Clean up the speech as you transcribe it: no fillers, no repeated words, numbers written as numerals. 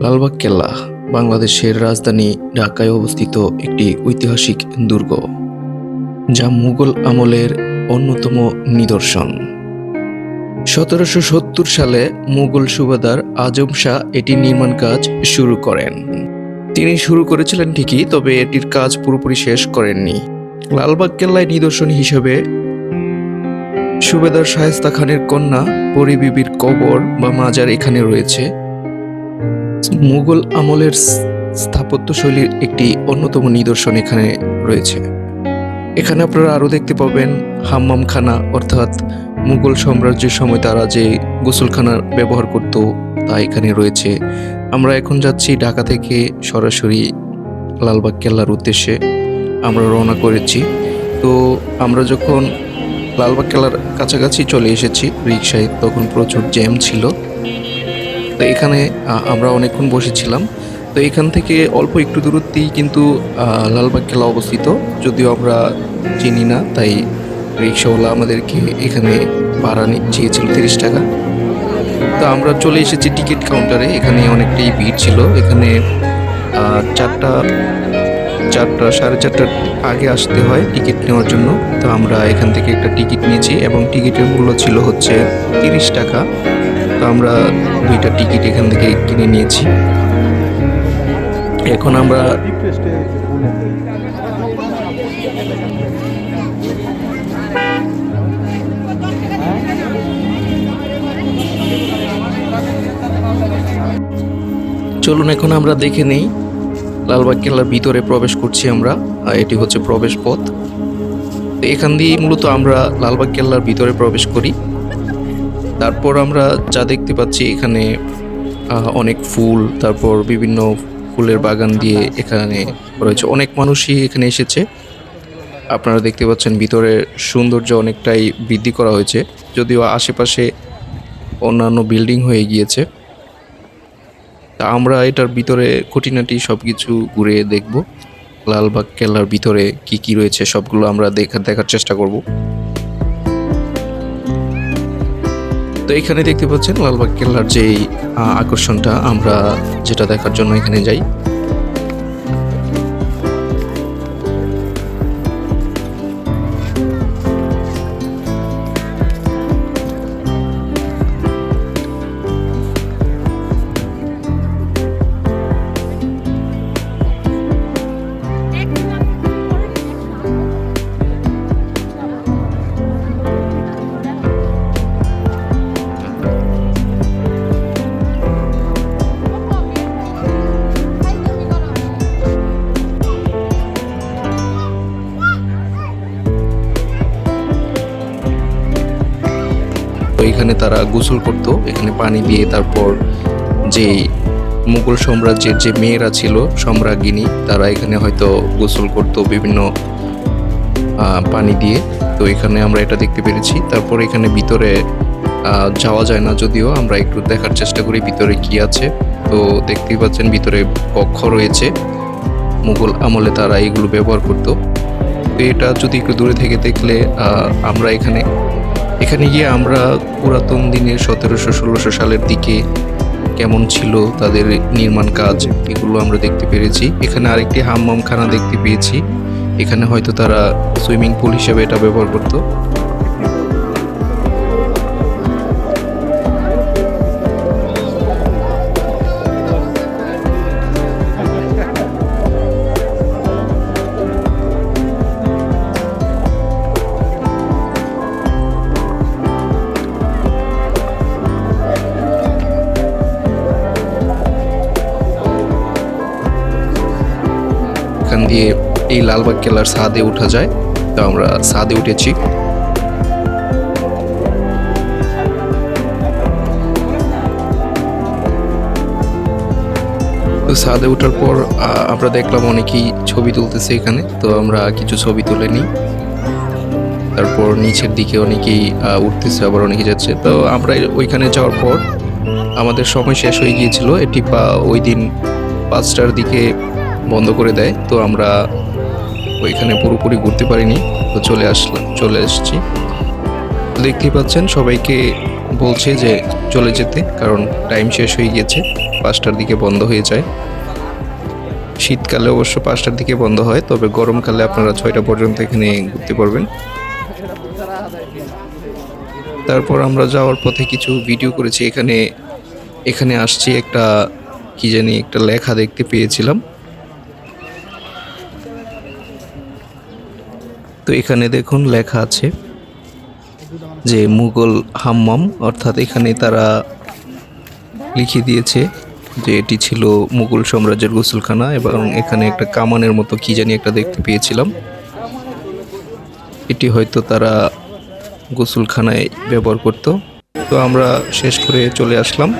লালবাগ কেল্লা বাংলাদেশের রাজধানী ঢাকায় অবস্থিত একটি ঐতিহাসিক দুর্গ, যা মুঘল আমলের অন্যতম নিদর্শন। ১৭৭০ সালে মুঘল সুবাদার আজম শাহ এটির নির্মাণ কাজ শুরু করেন। তিনি শুরু করেছিলেন ঠিকই, তবে এটির কাজ পুরোপুরি শেষ করেননি। লালবাগ কেল্লায় নিদর্শন হিসেবে সুবেদার শায়েস্তা খানের কন্যা পরী বিবির কবর বা মাজার এখানে রয়েছে। মুঘল আমলের স্থাপত্যশৈলীর একটি অন্যতম নিদর্শন এখানে রয়েছে। এখানে আপনারা আরও দেখতে পাবেন হাম্মামখানা, অর্থাৎ মুঘল সাম্রাজ্যের সময় তারা যে গোসলখানা ব্যবহার করত তা এখানে রয়েছে। আমরা এখন যাচ্ছি ঢাকা থেকে সরাসরি লালবাগ কেল্লার উদ্দেশ্যে আমরা রওনা করেছি। তো আমরা যখন লালবাগ কেল্লার কাছাকাছি চলে এসেছি রিকশায়, তখন প্রচুর জ্যাম ছিল। তো এখানে আমরা অনেকক্ষণ বসেছিলাম। তো এখান থেকে অল্প একটু দূরত্বেই কিন্তু লালবাগ কেল্লা অবস্থিত, যদিও আমরা চিনি না, তাই রিক্সাওয়ালা আমাদেরকে এখানে ভাড়া চেয়েছিল ৩০ টাকা। তো আমরা চলে এসেছি টিকিট কাউন্টারে। এখানে অনেকটাই ভিড় ছিল। এখানে 4:30 আগে আসতে হয় টিকিট নেওয়ার জন্য। তো আমরা এখান থেকে একটা টিকিট নিয়েছি এবং টিকিটের মূল্য ছিল হচ্ছে ৩০ টাকা। তো আমরা 2টা টিকিট এখান থেকে কিনে নিয়েছি। এখন আমরা চলুন এখন আমরা দেখে নেই লালবাগ কেল্লার ভিতরে প্রবেশ করছি আমরা। এটি হচ্ছে প্রবেশ পথ। তো এখান দিয়ে মূলত আমরা লালবাগ কেল্লার ভিতরে প্রবেশ করি। তারপর আমরা যা দেখতে পাচ্ছি এখানে অনেক ফুল, তারপর বিভিন্ন ফুলের বাগান দিয়ে এখানে রয়েছে। অনেক মানুষই এখানে এসেছে। আপনারা দেখতে পাচ্ছেন ভিতরে সৌন্দর্য অনেকটাই বৃদ্ধি করা হয়েছে, যদিও আশেপাশে অন্যান্য বিল্ডিং হয়ে গিয়েছে। তা আমরা এটার ভিতরে খুঁটিনাটি সব কিছু ঘুরে দেখব। লালবাগ কেল্লার ভিতরে কি কি রয়েছে সবগুলো আমরা দেখার চেষ্টা করব। তো এখানে দেখতে পাচ্ছেন লালবাগ কেল্লার যে আকর্ষণটা, আমরা যেটা দেখার জন্য এখানে যাই। তো এখানে তারা গোসল করতো এখানে পানি দিয়ে। তারপর যে মুঘল সাম্রাজ্যের যে মেয়েরা ছিল সম্রাজ্ঞিনী, তারা এখানে হয়তো গোসল করতো বিভিন্ন পানি দিয়ে। তো এখানে আমরা এটা দেখতে পেরেছি। তারপর এখানে ভিতরে যাওয়া যায় না, যদিও আমরা একটু দেখার চেষ্টা করি ভিতরে কি আছে। তো দেখতেই পাচ্ছেন ভিতরে কক্ষ রয়েছে, মুঘল আমলে তারা এগুলো ব্যবহার করতো। তো এটা যদি একটু দূরে থেকে দেখলে আমরা এখানে গিয়ে আমরা পুরাতন দিনের 1700-1600 সালের দিকে কেমন ছিল তাদের নির্মাণ কাজ, এগুলো আমরা দেখতে পেরেছি। এখানে আরেকটি হাম্মামখানা দেখতে পেয়েছি। এখানে হয়তো তারা সুইমিং পুল হিসেবে এটা ব্যবহার করতো। এখান দিয়ে এই লালবাগ কেল্লার ছাদে উঠা যায়। তো আমরা ছাদে উঠেছি। তো ছাদে ওঠার পর আমরা দেখলাম অনেকেই ছবি তুলতেছে এখানে। তো আমরা কিছু ছবি তুলে নিই। তারপর নিচের দিকে অনেকেই উঠতেছে, আবার অনেকে যাচ্ছে। তো আমরা ওইখানে যাওয়ার পর আমাদের সময় শেষ হয়ে গিয়েছিল। এটি ওই দিন 5টার দিকে বন্ধ করে দেয়। তো আমরা ওইখানে পুরোপুরি ঘুরতে পারিনি। তো চলে এসেছি। দেখতেই পাচ্ছেন সবাইকে বলছে যে চলে যেতে, কারণ টাইম শেষ হয়ে গিয়েছে। 5টার দিকে বন্ধ হয়ে যায়। শীতকালে অবশ্য 5টার দিকে বন্ধ হয়, তবে গরমকালে আপনারা 6টা পর্যন্ত এখানে ঘুরতে পারবেন। তারপর আমরা যাওয়ার পথে কিছু ভিডিও করেছি। এখানে আসছি, একটা কি জানি একটা লেখা দেখতে পেয়েছিলাম। তো এখানে দেখুন লেখা আছে যে মুঘল হাম্মাম, অর্থাৎ এখানে তারা লিখে দিয়েছে যে এটি ছিল মুঘল সাম্রাজ্যের গোসলখানা, এবং এখানে একটা কামানের মতো কি জানি একটা দেখতে পেয়েছিলাম। এটি হয়তো তারা গোসলখানায় ব্যবহার করত। তো আমরা শেষ করে চলে আসলাম।